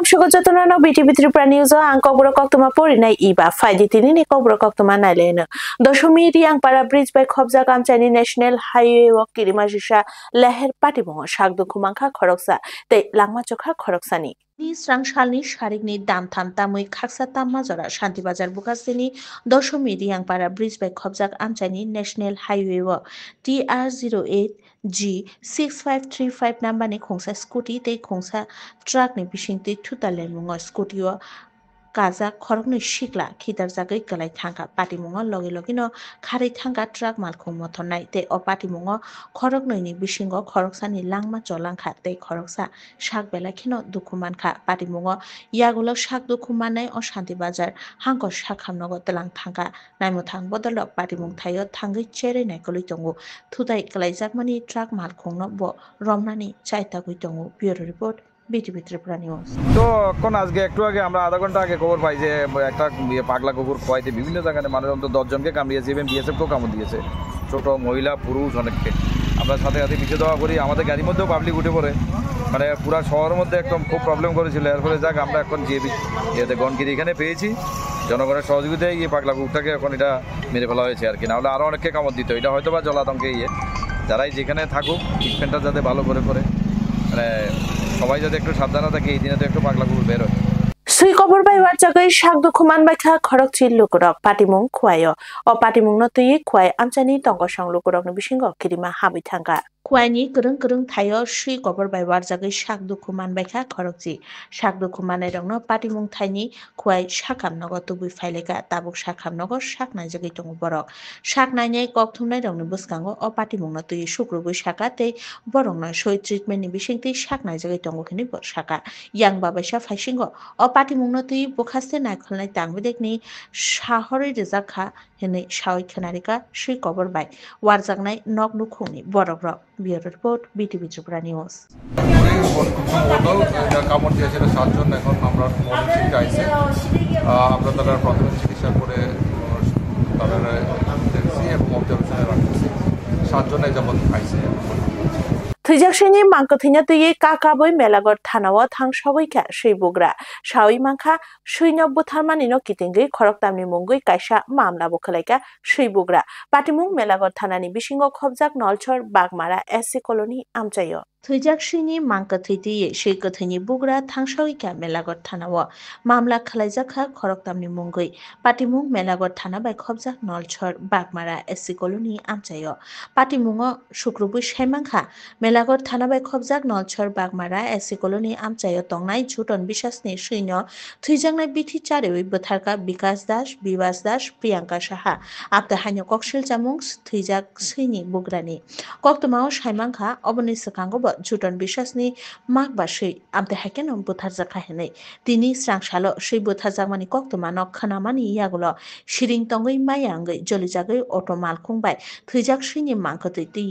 Sugojotono BTV Tripura News ang kobro koktuma pori nai iba faidi tini ni kobro koktuma naileno doshomiri ang para bridge by khobja kamchani national highway wa kirima shisha leher patibongo shakdu khumangkha khoroksa tei langma chokha khoroksani ni strangsalni sharikni damtham tamui khaksa tamma jora shanti bazar bukasini doshomiri ang para bridge by khobja kamchani national highway wa TR08 G6535 number ni khongsa scooty tei khongsa truck ni bisingti thutaler mungo scooty o kaza khorokni shikla khitar jagai kalai thangka patimungo logi logino khari thangka truck malkhung mothonai te o patimungo khoroknoi ni bisingo khoroksani langma cholangkha te khoroksa shak bela khino dukhumankha patimungo yagulo shak dukhumanai o shanti bazar hangko shakhamnogo telang thangka naimuthang bodolo patimung thayo thangai chere naikoli tongo thudai kalai jakmani truck malkhungno bo romnani chaita gui tongo bureau report BTV Tripura News তো কোন আজকে একটু আগে আমরা আধা ঘন্টা আগে খবর পাই যে একটা পাগলা কুকুর খোয়াইতে বিভিন্ন জায়গায় মানুষ অন্তত 10 জনকে কামড়িয়েছে এবং বিএসএফকেও কামড় দিয়েছে ছোট মহিলা পুরুষ অনেককে আমরা সাথে সাথে পিছিয়ে দেওয়া করি আমাদের গাড়ির মধ্যেও পাবলিক উঠে পড়ে মানে পুরো শহরের মধ্যে একদম খুব প্রবলেম করেছিল এর ফলে যাক আমরা এখন যে ইয়েতে গণগিরি এখানে পেয়েছি জনগণের সহযোগিতায় এই পাগলা কুকুরটাকে এখন এটা মেরে ফেলা হয়েছে আর কি নাহলে আরও অনেককে কামড় দিত এটা হয়তো বা জলাতঙ্কে যারাই যেখানে থাকুক ট্রিটমেন্টটা যাতে ভালো করে মানে সবাই যাতে একটু সাবধানে থাকে এই দিনে তো একটু পাগলা কুকুর বের হয় সুই কবর বাই ওয়াজাগৈ শাকদু খুমান বাইখা খরক চিল লুকুরক পাটিমুং খুয়ায় ও পাটিমুং নতুই খুয়াই আমচানি তঙ্গ সং লুকুরক বিসিঙ্গ কিরিমা হাবি থাঙ্গা খুয়াইনি গরং গরং থাইও সুই কবর বাই ওয়াজাগৈ শাকদু খুমান বাইখা খরকজি শাকদু খুমানাই রংনো পাটিমুং থাইনি খুয়াই শাকামনগ তুবুই ফাইলেকা তাবুক শাকামনগ শাকনাই জাগৈ তঙ্গ বরক শাকনাইনাই ককথুমনাই রংনি বুসকাঙ্গ ও পাটিমুং নতুই শুক্রবুই শাকা তে বরংনো সই ট্রিটমেন্টনি বিসিংতি শাকনাই জাগৈ তঙ্গ খিনি শাকা ইয়াং বাবাইসা ফাইসিঙ্গ ও পাটিমুং নতুই বুখাসতে নাইখলনাই তাংবিদেকনি শাহরি রেজাখা হেনে শাওই খেনারিকা সুই কবর by ওয়ারজাগনাই knock নুখুংনি Borok bureau report BTV Tripura News কামড় দিয়েছে 7 জন এখন আমরা মর্নিং আইছে আমরা তাদের প্রাথমিক চিকিৎসা করে তাদের দেখছি এবং অবজারভেশনে রাখছি 7 জনে যাবত আইছে থৈজাকসিনি মাংকথিনা তুই কাকাবই মেলাগড় থানাও থাং সবইখা সুই বুগ্রা সাউই মাংখা সুইন বুথারমানি ন কিতিঙ্গই খরকতামনি মুঙ্গই কাইসা মামলা বখলাইকা সুই বুগ্রা পাটিমুং মেলাগড় থানানি বিসিঙ্গ খবজাক নলছর বাগমারা SC কলোনি আমচাইয় থৈজাকসিনি মাংকথিতি সুইকথিনি বুগ্রা থাংসাউইকা মেলাগড় থানাও মামলা খালাইজাখা খরকতামনি মুঙ্গই পাটিমুং মেলাগড় থানা বাই খবজাক নলছর বাগমারা SC কলোনি আমচাইয় পাটিমুং শুক্রবুই সাইমাংখা মেলাগড় থানা বাই খবজাক নলছর বাগমারা SC কলোনি আমচাইয় তংনাই ঝুটন বিশ্বাসনি সুইন থৈজাংনাই বিথি চারেউই বথারকা বিকাশ দাস বিবাস দাস প্রিয়াঙ্কা সাহা আপতা হাইন ককশিল জামুং থৈজাক সুইনি বুগ্রানি কক্তমাও সাইমাংখা অবনি সকাঙ্গ ঝুটন বিশ্বাসনি মাগবা সুই আমতে হাইকেন বুথার জাখা হেনে তিনি স্রাংশালো সুই বুথার জাগমানি কক্তমা নখানামানি ইয়াগুলো শিরিং তঙ্গই মায়াঙ্গই জলিজাগৈ অটো মালখুংবাই থৈজাক সুইনি মাংকতৈ তুই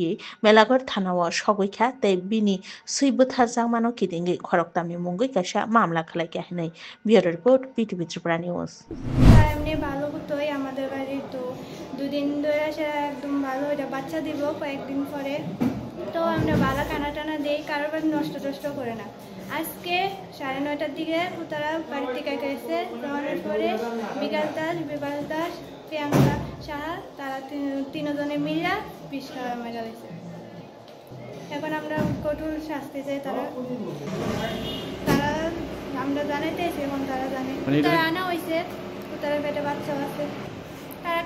মেলাগড় থানাও সগৈখা তাই বিনি সুই বুথার জাগমানো কিদিঙ্গি খরকতামনি মুঙ্গই কাইসা মামলা খালাইকা হেনে bureau report BTV Tripura News এমনি ভালো হতোই আমাদের বাড়ি তো দুদিন ধরে সে একদম ভালো এটা বাচ্চা দিব কয়েকদিন পরে তো আমরা বালা কানা টানা দেই কারোর বাড়ি নষ্ট করে না আজকে 9:30টার দিকে তারা বাড়ি থেকে গেছে যাওয়ার পরে বিকাশ দাস বিবাস দাস প্রিয়াঙ্কা সাহা তারা তিনজনে মিলা বিষ মারা গেছে এখন আমরা কঠোর শাস্তি চাই তারা আমরা জানাইতেছি এখন তারা জানে তারা আনা হয়েছে তারা পেটে বাচ্চা আছে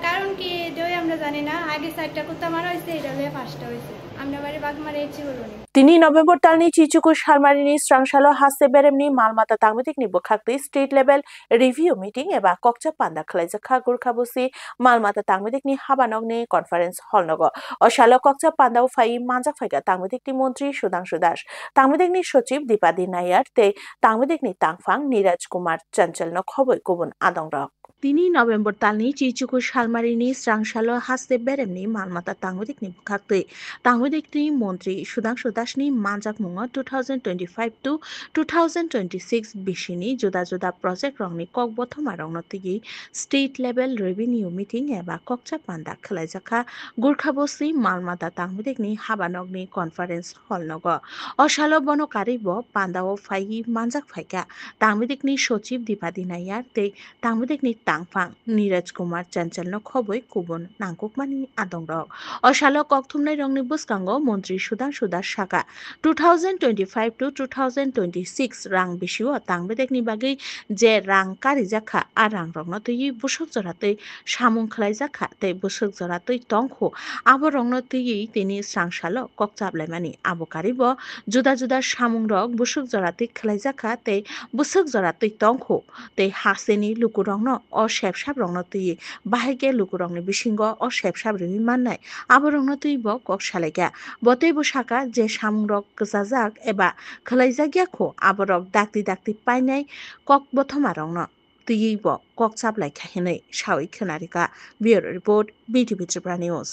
কারণ কি এটাই আমরা জানি না আগে 4টা কুত্তা মারা হয়েছে এটা হলে 5টা হয়েছে আমরা বাড়ি বাগমারা ইচ্ছি বলুন তিনি নভেম্বর তালনি চিচুকু শালমারিনি স্রাংশালো হাসে বেরেমনি মালমাতা তাংমিতিকনি বখাকতি স্টেট লেভেল রিভিউ মিটিং এবা ককচা পান্দা খালাইজাখা গুরখাবসি মালমাতা তাংমিতিকনি হাবানগনি কনফারেন্স হলনগ অশালো ককচা পান্দাও ফাই মানজাক ফাইগা তাংমিতিকনি মন্ত্রী সুধাংশু দাস তাংমিতিকনি সচিব দীপাদি নায়ার তে তাংমিতিকনি তাংফাং নীরাজ কুমার চঞ্চল ন খবই গুবুন আদংরক তিনি November talni chichuku shalmarini strangshalo haste beremni malmata tangwidikni bukhakte tangwidikni montri sudangshu dasni manjak mungo 2025 to 2026 bishini juda juda project rongni kok bothoma rongno tigi state level revenue meeting eba kokcha panda khlaijaka gurkhabosi malmata tangwidikni habanogni conference hall nogo oshalo bonokari bo pandao phai manjak phaika tangwidikni sochiv dipadi nayar te tangwidikni tangfang Niraj Kumar Chanchal no khoboi kubun nangkukmani adongrok oshalo kokthumnai rongni buskango montri Sudangshu Das Saka 2025 to 2026 rang bisio tangbedekni bagi je rang karijaka arang rongno tei busuk joratei samung khlaijaka tei busuk joratei tongkho abo rongno tei tini sangshalo kokchablaimani abo karibo juda juda samung rok busuk joratei khlaijaka tei busuk joratei tongkho tei haseni lukurongno o shepsap rongno tui bahaike lukurongni bisingo o shepsap rimi mannai aborongno tui bo kok salaiga botei bo saka je samungrok ksajak eba khalaijak kho aborok dakti dakti painai kok bothoma rongno tui bo kok chaplai khahinai sawi khonarika bureau report BTV Tripura News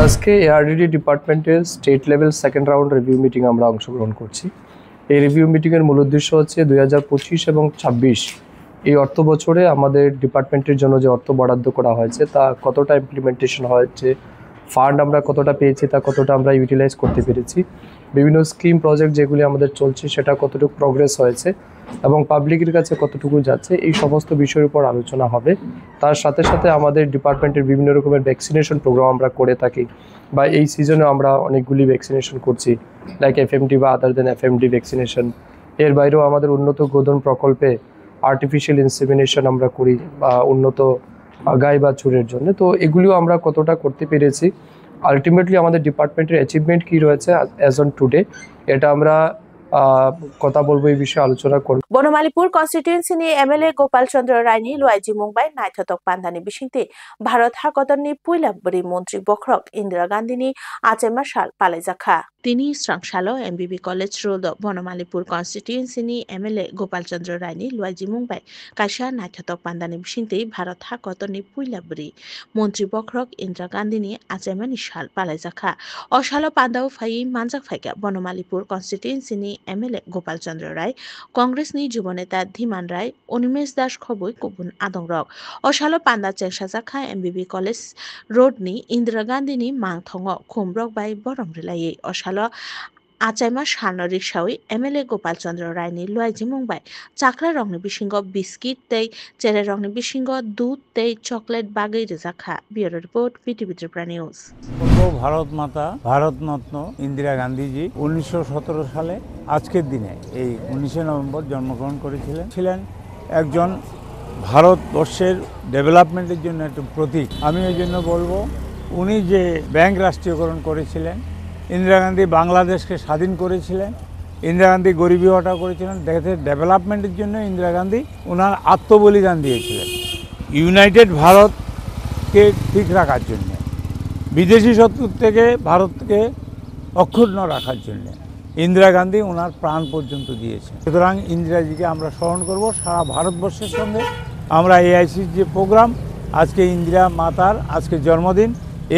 আজকে ARDD ডিপার্টমেন্টের state level second round review meeting আমরা অংশগ্রহণ করছি। এই review meeting এর মূল উদ্দেশ্য হচ্ছে 2025 এবং 26 এই অর্থ বছরে আমাদের ডিপার্টমেন্টের জন্য যে অর্থ বরাদ্দ করা হয়েছে তা কতটা ইমপ্লিমেন্টেশন হয়েছে, ফান্ড আমরা কতটা পেয়েছি, তা কতটা আমরা ইউটিলাইজ করতে পেরেছি, বিভিন্ন স্কিম প্রজেক্ট যেগুলি আমাদের চলছে সেটা কতটুকু প্রোগ্রেস হয়েছে এবং পাবলিকের কাছে কতটুকু যাচ্ছে, এই সমস্ত বিষয়ের উপর আলোচনা হবে। তার সাথে সাথে আমাদের ডিপার্টমেন্টের বিভিন্ন রকমের ভ্যাকসিনেশন প্রোগ্রাম আমরা করে থাকি বা এই সিজনে আমরা অনেকগুলি ভ্যাকসিনেশন করছি, লাইক এফএমডি বা আদার দেন এফএমডি ভ্যাকসিনেশন। এর বাইরেও আমাদের উন্নত গোধন প্রকল্পে আর্টিফিশিয়াল ইনসেমিনেশন আমরা করি বা উন্নত গাই বাছুরের জন্য। তো এগুলিও আমরা কতটা করতে পেরেছি, আলটিমেটলি আমাদের ডিপার্টমেন্টের অ্যাচিভমেন্ট কী রয়েছে অ্যাজ অন টুডে, এটা আমরা কথা বলবো, এই বিষয়ে আলোচনা করব। বনমালীপুর কনস্টিটিউয়েন্সিনি এমএলএ গোপাল চন্দ্র রায়নি লুয়াইজি মুম্বাই নাইথতক পান্দানি বিসিংতে ভারত হাকতননি পুইলাবরি মন্ত্রী বখরক ইন্দিরা গান্ধীনি আচেমা সাল পালাইজাখা তিনি স্রাংশালো এমবিবি কলেজ রোড বনমালীপুর কনস্টিটিউয়েন্সিনি এমএলএ গোপাল চন্দ্র রায়নি লুয়াইজি মুম্বাই কাইসা নাইথতক পান্দানি বিসিংতে ভারত হাকতননি পুইলাবরি মন্ত্রী বখরক ইন্দিরা গান্ধীনি আচেমানি সাল পালাইজাখা অশালো পান্দাও ফাই মানজাক ফাইকা বনমালীপুর কনস্টিটিউয়েন্সিনি এমএলএ গোপাল চন্দ্র রায় কংগ্রেসনি যুবনেতা ধীমান রায় অনিমেষ দাস খবই কুবুন আদংরক অশালো পান্দা চেংসাজাখা এমবিবি কলেজ রোডনি ইন্দিরা গান্ধীনি মাংথং খুমব্রক বাই বরং রিলাইয়ে অশালো আচাইমা সানো রিক্সাওই এমএলএ গোপাল চন্দ্র রায়নি লুয়াইজি মুম্বাই চাকরা রংনি বিসিঙ্গ বিস্কিট তেই চেরে রংনি বিসিঙ্গ দুধ তেই চকলেট বাগৈ রেজাখা bureau report BTV Tripura news. Bharat Mata Bharat Ratna Indira Gandhiji 1917 সালে আজকের দিনে এই 19 নভেম্বর জন্মগ্রহণ করেছিলেন একজন ভারতবর্ষের ডেভেলপমেন্টের জন্য একটা প্রতীক। আমি এই জন্য বলবো, উনি যে ব্যাংক রাষ্ট্রীয়করণ করেছিলেন, ইন্দিরা গান্ধী বাংলাদেশকে স্বাধীন করেছিলেন, ইন্দিরা গান্ধী গরিবী হটা করেছিলেন, দেশের ডেভেলপমেন্টের জন্য ইন্দিরা গান্ধী ওনার আত্মবলিদান দিয়েছিলেন ইউনাইটেড ভারতকে ঠিক রাখার জন্য, বিদেশি শত্রুর থেকে ভারতকে অক্ষুণ্ণ রাখার জন্য ইন্দিরা গান্ধী ওনার প্রাণ পর্যন্ত দিয়েছেন। সুতরাং ইন্দিরাজিকে আমরা স্মরণ করব সারা ভারতবর্ষের সঙ্গে। আমরা এআইসির যে প্রোগ্রাম, আজকে ইন্দিরা মাতার আজকে জন্মদিন,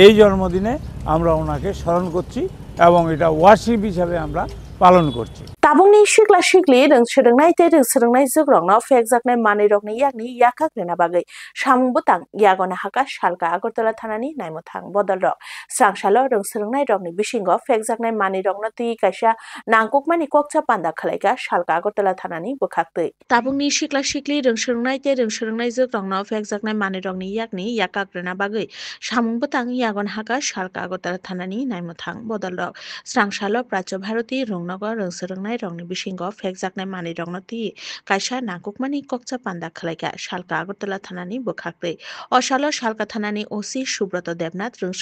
এই জন্মদিনে আমরা ওনাকে স্মরণ করছি এবং এটা ওয়ার্শিপ হিসাবে আমরা পালন করছি। Tabungni shikla shikli rung sirungnai te rung sirungnai zugrongno fekjaknai manirokni yakni yakakrena bagai samung butang yagona haka shalka Agartala thanani naimothang bodolrok srangshalo rung sirungnai rokni bisingo fekjaknai manirokno tui kaisa nangkukmani kokcha panda khlaiga shalka Agartala thanani bukhaktui tabungni shikla shikli rung sirungnai te rung sirungnai zugrongno fekjaknai manirokni yakni yakakrena bagai samung butang yagona haka shalka Agartala thanani naimothang bodolrok srangshalo Prachya Bharati rungnogo rung sirungnai rongni bisingo fekjaknai manirokno tui kaisa nangkukmani kokcha panda khlaiga shalka Agartala thanani bukhaktui osalo shalka thanani osi Subroto Debnath rung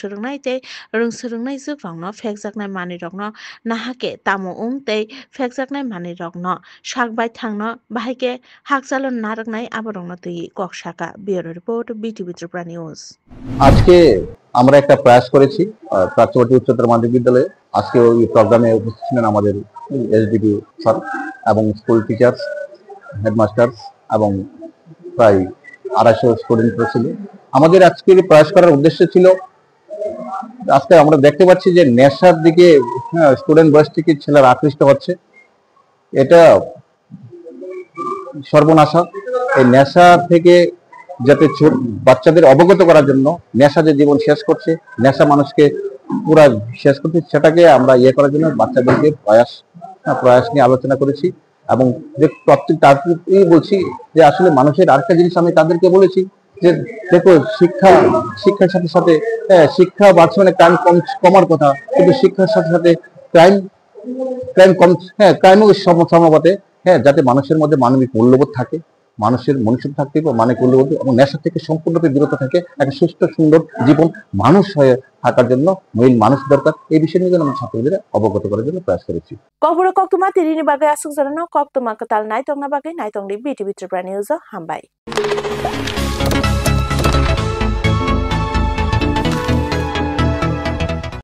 sirungnai zugrongno fekjaknai manirokno nahake tamo tei fekjaknai manirokno sakbai thangno bahaike hakjalon naraknai aborokno tui koksaka bureau report BTV Tripura News। আজকে আমরা একটা প্রয়াস করেছি প্রাচ্যবর্তী উচ্চতর মাধ্যমিক বিদ্যালয়ে। আজকে ওই প্রোগ্রামে উপস্থিত ছিলেন আমাদের এসডিপি স্যার এবং স্কুল টিচার্স, হেডমাস্টার্স এবং প্রায় 250 স্টুডেন্ট ছিল। আমাদের আজকে প্রয়াস করার উদ্দেশ্য ছিল, আজকে আমরা দেখতে পাচ্ছি যে নেশার দিকে স্টুডেন্ট বয়স থেকে ছেলেরা আকৃষ্ট হচ্ছে, এটা সর্বনাশা। এই নেশা থেকে যাতে বাচ্চাদের অবগত করার জন্য, নেশা যে জীবন শেষ করছে, নেশা মানুষকে পুরা শেষ করছে, সেটাকে আমরা করার জন্য বাচ্চাদেরকে প্রয়াস নিয়ে আলোচনা করেছি। এবং যে প্রত্যেক তারই বলছি যে আসলে মানুষের আরেকটা জিনিস আমি তাদেরকে বলেছি যে দেখো, শিক্ষার সাথে সাথে শিক্ষা বাড়ছে মানে ক্রাইম কমার কথা, কিন্তু শিক্ষার সাথে সাথে ক্রাইম কম, ক্রাইমও সমাপতে, যাতে মানুষের মধ্যে মানবিক মূল্যবোধ থাকে, মানুষের মনুষ্য থাকতে মানবিক মূল্যবোধ এবং নেশা থেকে সম্পূর্ণরূপে বিরত থাকে, একটা সুস্থ সুন্দর জীবন মানুষ হয়ে থাকার জন্য মানুষ দরকার। এই বিষয় নিয়ে আমরা ছাত্রদের অবগত করার জন্য প্রয়াস করেছি। কবরে কক্তমা তিরিনি বাগে আসুক জানানো কক্তমা কাতাল নাইতং না বাগে নাইতং দি বিটিভি ত্রিপুরা নিউজ হামবাই।